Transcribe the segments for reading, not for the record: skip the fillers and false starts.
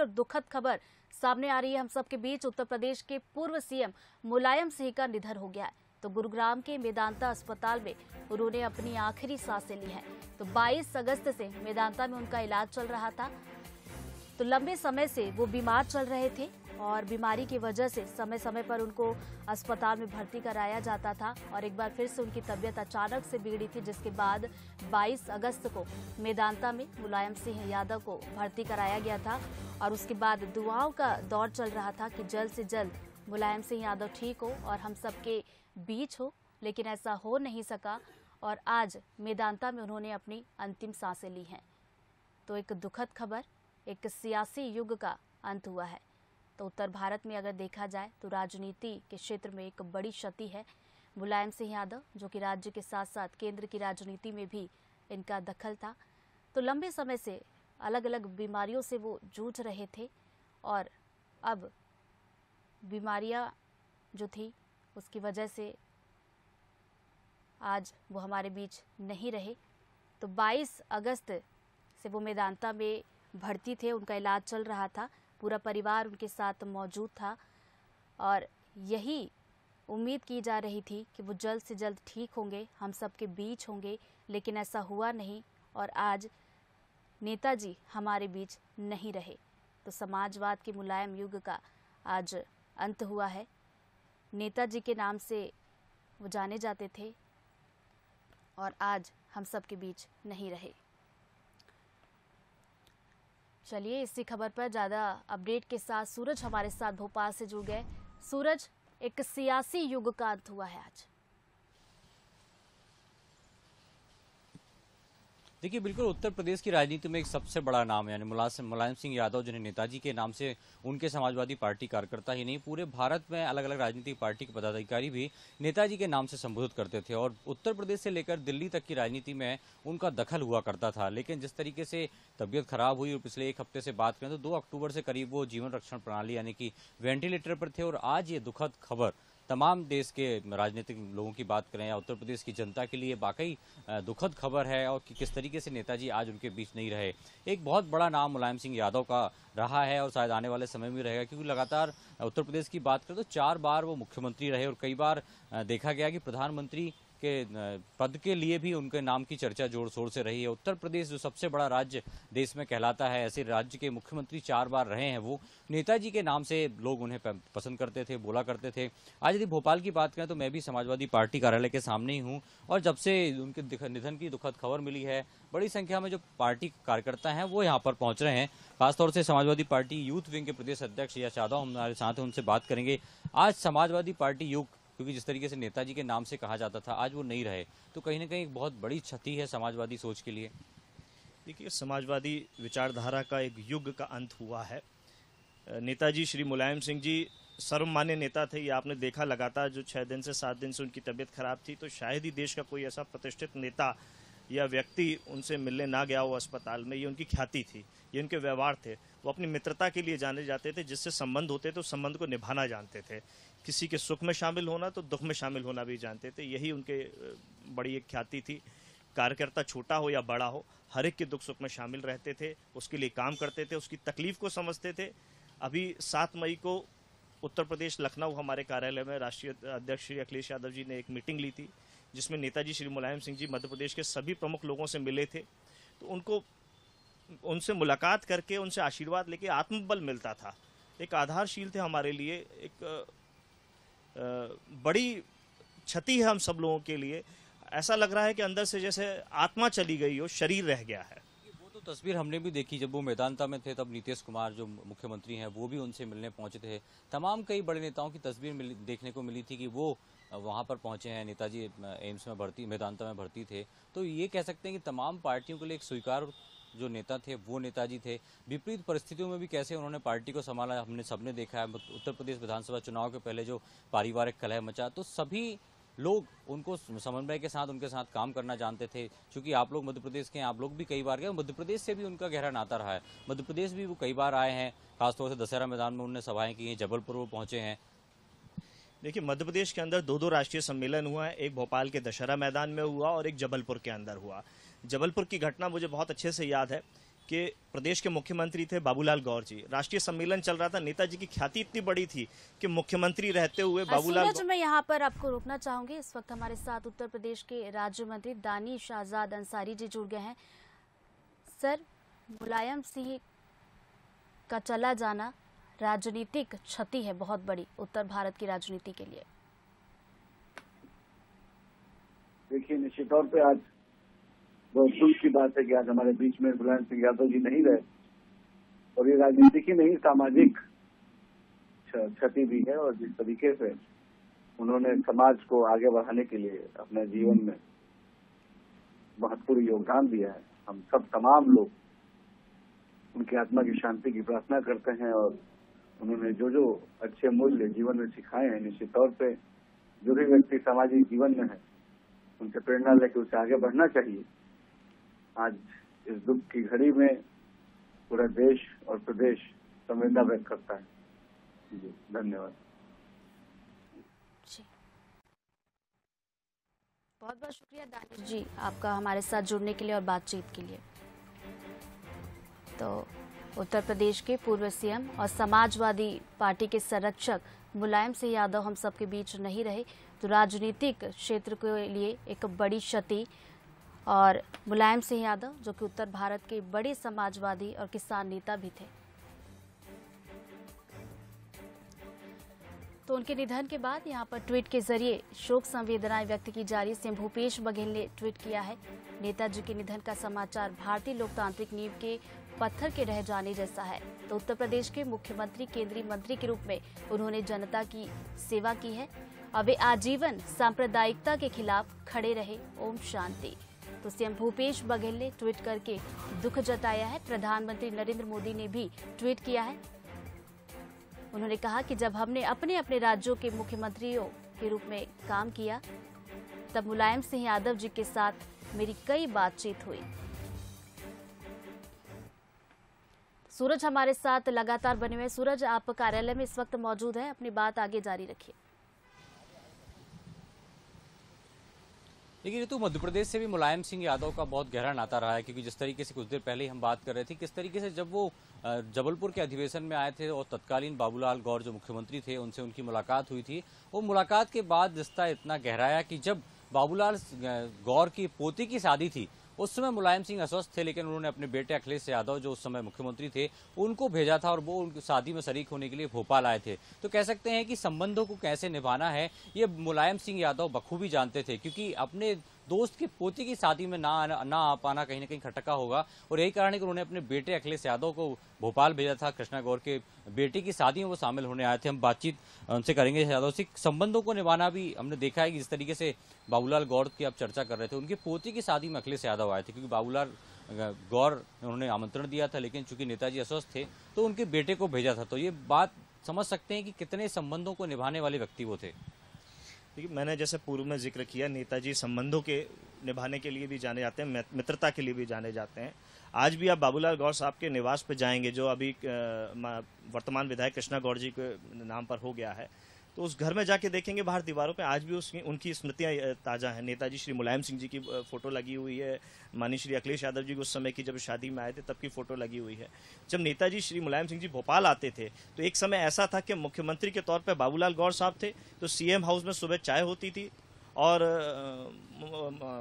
और दुखद खबर सामने आ रही है हम सबके बीच। उत्तर प्रदेश के पूर्व सीएम मुलायम सिंह का निधन हो गया है। तो गुरुग्राम के मेदांता अस्पताल में उन्होंने अपनी आखिरी सांसें ली हैं। तो 22 अगस्त से मेदांता में उनका इलाज चल रहा था। तो लंबे समय से वो बीमार चल रहे थे और बीमारी की वजह से समय समय पर उनको अस्पताल में भर्ती कराया जाता था और एक बार फिर से उनकी तबीयत अचानक से बिगड़ी थी, जिसके बाद 22 अगस्त को मेदांता में मुलायम सिंह यादव को भर्ती कराया गया था और उसके बाद दुआओं का दौर चल रहा था कि जल्द से जल्द मुलायम सिंह यादव ठीक हो और हम सबके बीच हो, लेकिन ऐसा हो नहीं सका और आज मेदांता में उन्होंने अपनी अंतिम सांसें ली हैं। तो एक दुखद खबर, एक सियासी युग का अंत हुआ है। तो उत्तर भारत में अगर देखा जाए तो राजनीति के क्षेत्र में एक बड़ी क्षति है। मुलायम सिंह यादव जो कि राज्य के साथ साथ केंद्र की राजनीति में भी इनका दखल था। तो लंबे समय से अलग अलग बीमारियों से वो जूझ रहे थे और अब बीमारियां जो थी उसकी वजह से आज वो हमारे बीच नहीं रहे। तो 22 अगस्त से वो मेदांता में भर्ती थे, उनका इलाज चल रहा था, पूरा परिवार उनके साथ मौजूद था और यही उम्मीद की जा रही थी कि वो जल्द से जल्द ठीक होंगे, हम सबके बीच होंगे, लेकिन ऐसा हुआ नहीं और आज नेताजी हमारे बीच नहीं रहे। तो समाजवाद के मुलायम युग का आज अंत हुआ है। नेताजी के नाम से वो जाने जाते थे और आज हम सबके बीच नहीं रहे। चलिए इसी खबर पर ज़्यादा अपडेट के साथ सूरज हमारे साथ भोपाल से जुड़ गए। सूरज, एक सियासी युग का अंत हुआ है आज। देखिए, बिल्कुल उत्तर प्रदेश की राजनीति में एक सबसे बड़ा नाम है, यानी मुलायम सिंह यादव, जिन्हें नेताजी के नाम से उनके समाजवादी पार्टी कार्यकर्ता ही नहीं, पूरे भारत में अलग अलग राजनीतिक पार्टी के पदाधिकारी भी नेताजी के नाम से संबोधित करते थे और उत्तर प्रदेश से लेकर दिल्ली तक की राजनीति में उनका दखल हुआ करता था। लेकिन जिस तरीके से तबीयत खराब हुई और पिछले एक हफ्ते से बात करें तो 2 अक्टूबर से करीब वो जीवन रक्षण प्रणाली यानी कि वेंटिलेटर पर थे और आज ये दुखद खबर तमाम देश के राजनीतिक लोगों की बात करें या उत्तर प्रदेश की जनता के लिए वाकई दुखद खबर है और कि किस तरीके से नेताजी आज उनके बीच नहीं रहे। एक बहुत बड़ा नाम मुलायम सिंह यादव का रहा है और शायद आने वाले समय में रहेगा, क्योंकि लगातार उत्तर प्रदेश की बात करें तो 4 बार वो मुख्यमंत्री रहे और कई बार देखा गया कि प्रधानमंत्री के पद के लिए भी उनके नाम की चर्चा जोर शोर से रही है। उत्तर प्रदेश जो सबसे बड़ा राज्य देश में कहलाता है, ऐसे राज्य के मुख्यमंत्री 4 बार रहे हैं। वो नेताजी के नाम से लोग उन्हें पसंद करते थे, बोला करते थे। आज यदि भोपाल की बात करें तो मैं भी समाजवादी पार्टी कार्यालय के सामने ही हूँ और जब से उनके निधन की दुखद खबर मिली है, बड़ी संख्या में जो पार्टी कार्यकर्ता हैं वो यहाँ पर पहुंच रहे हैं। खासतौर से समाजवादी पार्टी यूथ विंग के प्रदेश अध्यक्ष यश यादव हमारे साथ हैं, उनसे बात करेंगे। आज समाजवादी पार्टी युग, क्योंकि जिस तरीके से नेताजी के नाम से कहा जाता था, आज वो नहीं रहे, तो कहीं ना कहीं एक बहुत बड़ी क्षति है समाजवादी सोच के लिए। देखिए, समाजवादी विचारधारा का एक युग का अंत हुआ है। नेताजी श्री मुलायम सिंह जी सर्वमान्य नेता थे, ये आपने देखा। लगातार जो 6 दिन से 7 दिन से उनकी तबीयत खराब थी, तो शायद ही देश का कोई ऐसा प्रतिष्ठित नेता या व्यक्ति उनसे मिलने ना गया हो अस्पताल में। ये उनकी ख्याति थी, ये उनके व्यवहार थे। वो अपनी मित्रता के लिए जाने जाते थे, जिससे संबंध होते थे उस संबंध को निभाना जानते थे। किसी के सुख में शामिल होना तो दुख में शामिल होना भी जानते थे। यही उनके बड़ी एक ख्याति थी। कार्यकर्ता छोटा हो या बड़ा हो, हर एक के दुख सुख में शामिल रहते थे, उसके लिए काम करते थे, उसकी तकलीफ को समझते थे। अभी 7 मई को उत्तर प्रदेश लखनऊ हमारे कार्यालय में राष्ट्रीय अध्यक्ष श्री अखिलेश यादव जी ने एक मीटिंग ली थी, जिसमें नेताजी श्री मुलायम सिंह जी मध्य प्रदेश के सभी प्रमुख लोगों से मिले थे। तो उनसे मुलाकात करके उनसे आशीर्वाद लेके आत्मबल मिलता था। एक आधारशील थे हमारे लिए। एक बड़ी क्षति है हम सब लोगों के लिए। ऐसा लग रहा है कि अंदर से जैसे आत्मा चली गई हो, शरीर रह गया है। वो तो तस्वीर हमने भी देखी, जब वो मेदांता में थे तब नीतीश कुमार जो मुख्यमंत्री हैं वो भी उनसे मिलने पहुंचे थे। तमाम कई बड़े नेताओं की तस्वीर देखने को मिली थी कि वो वहां पर पहुंचे हैं। नेताजी एम्स में मेदांता में भर्ती थे। तो ये कह सकते हैं कि तमाम पार्टियों के लिए एक स्वीकार जो नेता थे वो नेताजी थे। विपरीत परिस्थितियों में भी कैसे उन्होंने पार्टी को संभाला हमने सबने देखा है। उत्तर प्रदेश विधानसभा चुनाव के पहले जो पारिवारिक कलह मचा, तो सभी लोग उनको समन्वय के साथ उनके साथ काम करना जानते थे। क्योंकि आप लोग मध्य प्रदेश के हैं, आप लोग भी कई बार गए, मध्य प्रदेश से भी उनका गहरा नाता रहा है। मध्य प्रदेश भी वो कई बार आए हैं, खासतौर से दशहरा मैदान में उन्होंने सभाएं की हैं, जबलपुर वो पहुंचे हैं। देखिए, मध्य प्रदेश के अंदर 2 राष्ट्रीय सम्मेलन हुआ है। एक भोपाल के दशहरा मैदान में हुआ और एक जबलपुर के अंदर हुआ। जबलपुर की घटना मुझे बहुत अच्छे से याद है कि प्रदेश के मुख्यमंत्री थे बाबूलाल गौर जी। राष्ट्रीय सम्मेलन चल रहा था, नेताजी की ख्याति इतनी बड़ी थी कि मुख्यमंत्री रहते हुए बाबूलाल सूरज, मैं यहाँ पर आपको रोकना चाहूंगी। इस वक्त हमारे साथ उत्तर प्रदेश के राज्य मंत्री दानिश आजाद अंसारी जी जुड़ गए हैं। सर, मुलायम सिंह का चला जाना राजनीतिक क्षति है बहुत बड़ी उत्तर भारत की राजनीति के लिए। देखिए, निश्चित तौर पे आज बहुत दुख की बात है कि आज हमारे बीच में मुलायम सिंह यादव जी नहीं रहे, और ये राजनीतिक ही नहीं, सामाजिक क्षति भी है। और जिस तरीके से उन्होंने समाज को आगे बढ़ाने के लिए अपने जीवन में महत्वपूर्ण योगदान दिया है, हम सब तमाम लोग उनकी आत्मा की शांति की प्रार्थना करते हैं। और उन्होंने जो जो अच्छे मूल्य जीवन में सिखाए हैं, निश्चित तौर पे जो भी व्यक्ति सामाजिक जीवन में है उनसे प्रेरणा लेकर उसे आगे बढ़ना चाहिए। आज इस दुख की घड़ी में पूरा देश और प्रदेश संवेदना व्यक्त करता है। जी, धन्यवाद। बहुत बहुत शुक्रिया दानिश जी आपका हमारे साथ जुड़ने के लिए और बातचीत के लिए। तो उत्तर प्रदेश के पूर्व सीएम और समाजवादी पार्टी के संरक्षक मुलायम सिंह यादव हम सबके बीच नहीं रहे, तो राजनीतिक क्षेत्र के लिए एक बड़ी क्षति। और मुलायम सिंह यादव जो कि उत्तर भारत के बड़े समाजवादी और किसान नेता भी थे, तो उनके निधन के बाद यहां पर ट्वीट के जरिए शोक संवेदनाएं व्यक्त की जा रही। सीएम भूपेश बघेल ने ट्वीट किया है, नेताजी के निधन का समाचार भारतीय लोकतांत्रिक नींव के पत्थर के रह जाने जैसा है। तो उत्तर प्रदेश के मुख्यमंत्री, केंद्रीय मंत्री के रूप में उन्होंने जनता की सेवा की है और वे आजीवन सांप्रदायिकता के खिलाफ खड़े रहे। ओम शांति। तो सीएम भूपेश बघेल ने ट्वीट करके दुख जताया है। प्रधानमंत्री नरेंद्र मोदी ने भी ट्वीट किया है। उन्होंने कहा कि जब हमने अपने अपने राज्यों के मुख्यमंत्रियों के रूप में काम किया, तब मुलायम सिंह यादव जी के साथ मेरी कई बातचीत हुई। सूरज हमारे साथ लगातार बने हुए। सूरज, आप कार्यालय में इस वक्त मौजूद हैं, अपनी बात आगे जारी रखिए। देखिए ऋतु, मध्य प्रदेश से भी मुलायम सिंह यादव का बहुत गहरा नाता रहा है, क्योंकि जिस तरीके से कुछ देर पहले ही हम बात कर रहे थे, किस तरीके से जब वो जबलपुर के अधिवेशन में आए थे और तत्कालीन बाबूलाल गौर जो मुख्यमंत्री थे उनसे उनकी मुलाकात हुई थी, वो मुलाकात के बाद रिश्ता इतना गहराया कि जब बाबूलाल गौर की पोती की शादी थी उस समय मुलायम सिंह अस्वस्थ थे, लेकिन उन्होंने अपने बेटे अखिलेश यादव जो उस समय मुख्यमंत्री थे उनको भेजा था और वो उनकी शादी में शरीक होने के लिए भोपाल आए थे। तो कह सकते हैं कि संबंधों को कैसे निभाना है ये मुलायम सिंह यादव बखूबी जानते थे, क्योंकि अपने दोस्त की पोती की शादी में ना आ पाना कहीं ना कहीं खटका होगा, और यही कारण है कि उन्होंने अपने बेटे अखिलेश यादव को भोपाल भेजा था। कृष्णा गौर के बेटे की शादी में वो शामिल होने आए थे। हम बातचीत उनसे करेंगे। यादव से संबंधों को निभाना भी हमने देखा है कि जिस तरीके से बाबूलाल गौर की आप चर्चा कर रहे थे, उनकी पोती की शादी में अखिलेश यादव आए थे, क्योंकि बाबूलाल गौर उन्होंने आमंत्रण दिया था, लेकिन चूंकि नेताजी अस्वस्थ थे तो उनके बेटे को भेजा था। तो ये बात समझ सकते हैं कि कितने संबंधों को निभाने वाले व्यक्ति वो थे। देखिए, मैंने जैसे पूर्व में जिक्र किया, नेताजी संबंधों के निभाने के लिए भी जाने जाते हैं, मित्रता के लिए भी जाने जाते हैं। आज भी आप बाबूलाल गौर साहब के निवास पे जाएंगे, जो अभी वर्तमान विधायक कृष्णा गौर जी के नाम पर हो गया है, तो उस घर में जाके देखेंगे बाहर दीवारों पे आज भी उनकी स्मृतियां ताज़ा हैं। नेताजी श्री मुलायम सिंह जी की फोटो लगी हुई है, माननीय श्री अखिलेश यादव जी उस समय की जब शादी में आए थे तब की फोटो लगी हुई है। जब नेताजी श्री मुलायम सिंह जी भोपाल आते थे तो एक समय ऐसा था कि मुख्यमंत्री के तौर पर बाबूलाल गौर साहब थे, तो सीएम हाउस में सुबह चाय होती थी, और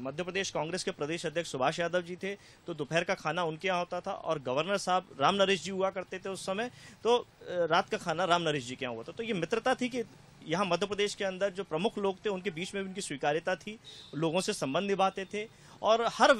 मध्य प्रदेश कांग्रेस के प्रदेश अध्यक्ष सुभाष यादव जी थे तो दोपहर का खाना उनके यहाँ होता था, और गवर्नर साहब राम नरेश जी हुआ करते थे उस समय, तो रात का खाना राम नरेश जी के यहाँ होता। तो ये मित्रता थी कि यहाँ मध्य प्रदेश के अंदर जो प्रमुख लोग थे उनके बीच में भी उनकी स्वीकार्यता थी, लोगों से संबंध निभाते थे, और हर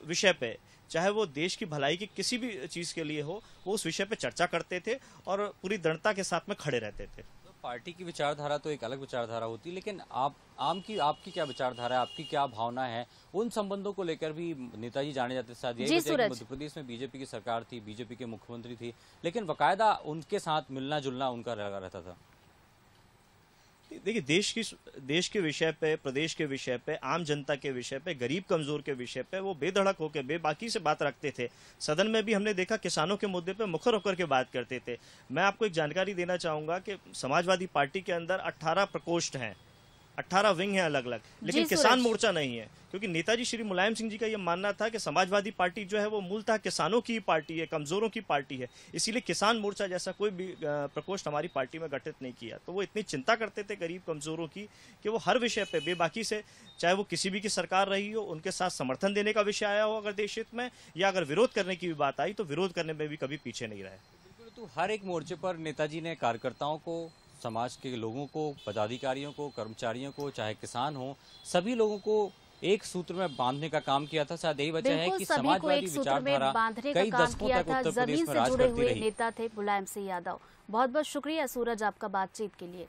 विषय पे, चाहे वो देश की भलाई की किसी भी चीज़ के लिए हो, वो उस विषय पे चर्चा करते थे और पूरी दृढ़ता के साथ में खड़े रहते थे। पार्टी की विचारधारा तो एक अलग विचारधारा होती है, लेकिन आपकी क्या विचारधारा है, आपकी क्या भावना है उन संबंधों को लेकर भी नेताजी जाने जाते? शायद यही वजह है कि मध्य प्रदेश में बीजेपी की सरकार थी, बीजेपी के मुख्यमंत्री थी, लेकिन बाकायदा उनके साथ मिलना जुलना उनका रहता था। देखिए, देश के विषय पे, प्रदेश के विषय पे, आम जनता के विषय पे, गरीब कमजोर के विषय पे वो बेधड़क होकर बेबाकी से बात रखते थे। सदन में भी हमने देखा किसानों के मुद्दे पे मुखर होकर के बात करते थे। मैं आपको एक जानकारी देना चाहूंगा कि समाजवादी पार्टी के अंदर 18 प्रकोष्ठ हैं, 18 विंग हैं अलग अलग, लेकिन किसान मोर्चा नहीं है, क्योंकि नेताजी श्री मुलायम सिंह जी का यह मानना था कि समाजवादी पार्टी जो है वो मूलतः किसानों की पार्टी है, कमजोरों की पार्टी है, इसीलिए किसान मोर्चा जैसा कोई भी प्रकोष्ठ हमारी पार्टी में गठित नहीं किया। तो वो इतनी चिंता करते थे गरीब कमजोरों की कि वो हर विषय पे बेबाकी से, चाहे वो किसी भी की सरकार रही हो, उनके साथ समर्थन देने का विषय आया हो अगर देश हित में, या अगर विरोध करने की भी बात आई तो विरोध करने में भी कभी पीछे नहीं रहे। बिल्कुल, तो हर एक मोर्चे पर नेताजी ने कार्यकर्ताओं को, समाज के लोगों को, पदाधिकारियों को, कर्मचारियों को, चाहे किसान हो, सभी लोगों को एक सूत्र में बांधने का काम किया था। शायद यही वजह है कि समाजवादी विचारधारा कई दशकों तक उत्तर प्रदेश में राज करती रही। नेता थे मुलायम सिंह यादव। बहुत बहुत शुक्रिया सूरज आपका बातचीत के लिए।